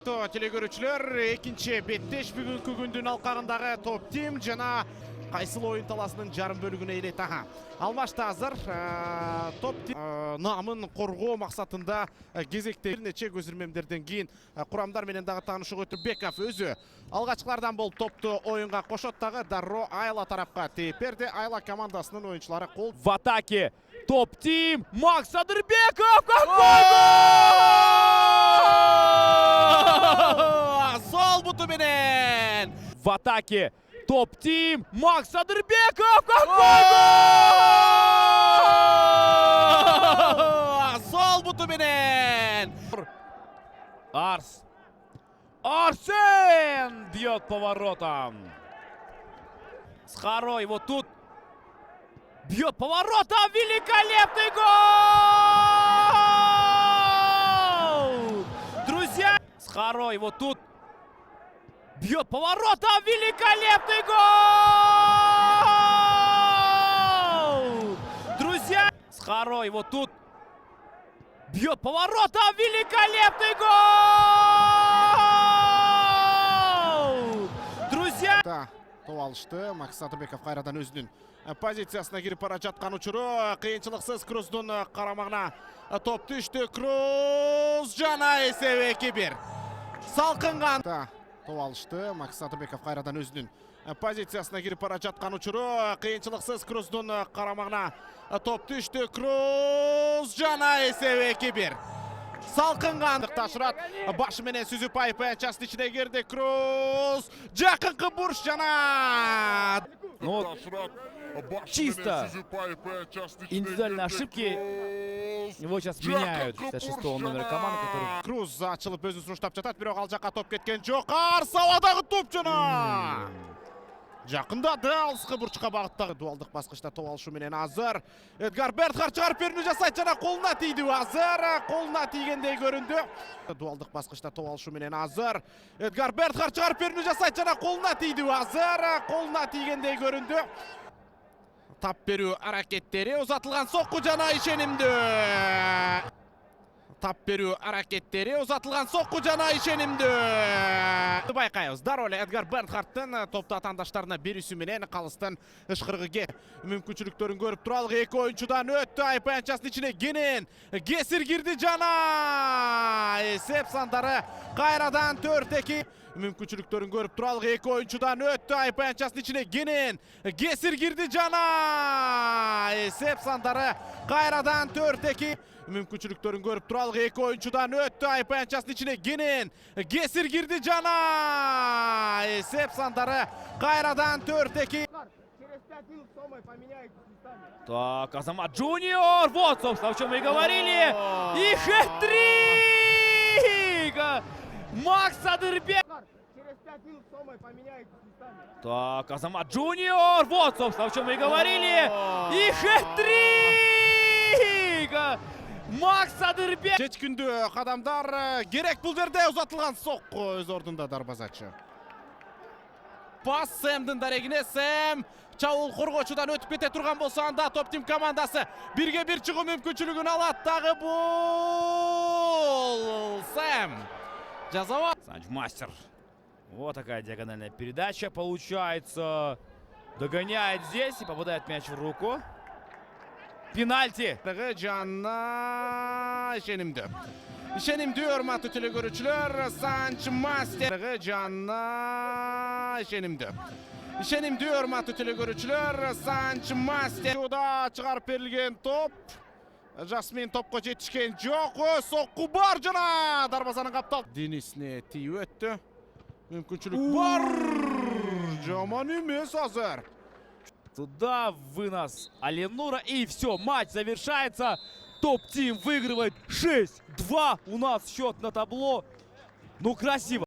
Телекөрүүчүлөр, экинчи беттеш бүгүнкү күндүн алкагындагы топ тим жана кайсыл оюн таласынын жарым бөлүгүнө элет. Алмашта азыр топ тим намын коргоо максатында кезекте бир нече көзүрмемдерден кийин курамдар менен дагы таанышууга өтүп, Беков өзү алгачкылардан болуп топту оюнга кошот дагы дароо Айла тарапка тээп берди. Айла командасынын оюнчулары кол в атаке. Топ тим Макс Адырбеков. Сол буту менен В атаке. Топ тим Макс Адырбеков. Сол буту менен Арсен бьет поворотом. Схарой вот тут. Бьет поворотом. Великолепный гол! Друзья, Схарой вот тут. Бьет поворотом. Великолепный гол! Друзья, Схарой вот тут. Бьет поворотом. Великолепный гол! Друзья. Топ алышты. Макс Адырбеков кайрадан өзүнүн позициясына кирип бара жаткан учуру, кыйынчылыксыз Круздун карамагына топ түштү. Круз жана эсеп 2-1. Салкынган. Топ алышты. Макс Адырбеков кайрадан өзүнүн позициясына кирип бара жаткан учуру, кыйынчылыксыз Круздун карамагына топ түштү. Круз жана эсеп 2-1. Салкынган ташырат, башы менен сүзүп айпанчасынын ичине кирди. Круз жакынкы бурч жана Ну, чисто индивидуальные ошибки. Его сейчас меняют. 66-го номера команды, который... Круз ачылып өзүн сунуштап жатат, бирок ал жакка топ кеткен жок. Карсы абадагы топ жана жакындады, алыскы бурчка багыттагы дуалдык баскычта топ алышы менен азыр Эдгар Бертхард чыгарып берүүнү жасайт жана колуна тийди. Азыр колуна тийгендей көрүндү. Дуалдык баскычта топ алышы менен азыр Эдгар Бертхард чыгарып берүүнү жасайт жана колуна тийди. Азыр колуна тийгендей көрүндү. Тап берүү аракеттери, узатылган сокку жана ишенимдүү. Тап берүү аракеттери, узатылган сокку жана ишенимдүү. Байкайбыз, дароо эле Эдгар Бертхардтын топту атаандаштарына берүүсү менен калыстын ышкырыгы кет. Мүмкүнчүлүктөрүн көрүп туралык. Эки оюнчудан өттү, айпанчасынын ичине кенен кесир кирди жана эсеп сандары кайрадан 4-2. Мүмкүнчүлүктөрүн көрүп туралык. Эки оюнчудан өттү, айпанчасынын ичине кенен кесир кирди жана эсеп сандары кайрадан 4-2. Мүмкүнчүлүктөрүн көрүп туралык. Эки оюнчудан өттү, айпанчасынын ичине кенен кесир кирди жана эсеп сандары кайрадан 4-2. Так, Азамат Джуниор. Вот, собственно, о чем мы и говорили. И хэт-трик! Макс Адырбеков. Так, Азамат Джуниор. Вот, собственно, о чем мы и говорили. И хэт-трик! Макс Адырбеков. Чечкүндүү кадамдар керек бул жерде. Узатылган сокку өз ордунда дарбазачы. Пас Сэмдин дарегине. Сэм чабуул коргоочудан өтүп кете турган болсо, анда топ тим командасы 1-1 чыгуу мүмкүнчүлүгүн алат. Дагы бул Сэм жазабайт. Санчмастер. Вот такая диагональная передача получается. Догоняет здесь и попадает мяч в руку. Пенальти. Жана ишенимдүү. Ишенимдүү, урматтуу телекөрүүчүлөр. Санчмастер жана ишенимдүү. Ишенимдүү, урматтуу телекөрүүчүлөр. Санчмастер уда чыгарып берилген топ. Жасмин топко жетишкен жок. Сокку бар жана дарбазанын каптал. Денисине тийип өттү. Мүмкүнчүлүк бар. Жаман эмес азыр. Туда вынос Аленура. И все, матч завершается. Топ Тим выигрывает 6-2. У нас счет на табло. Ну, красиво.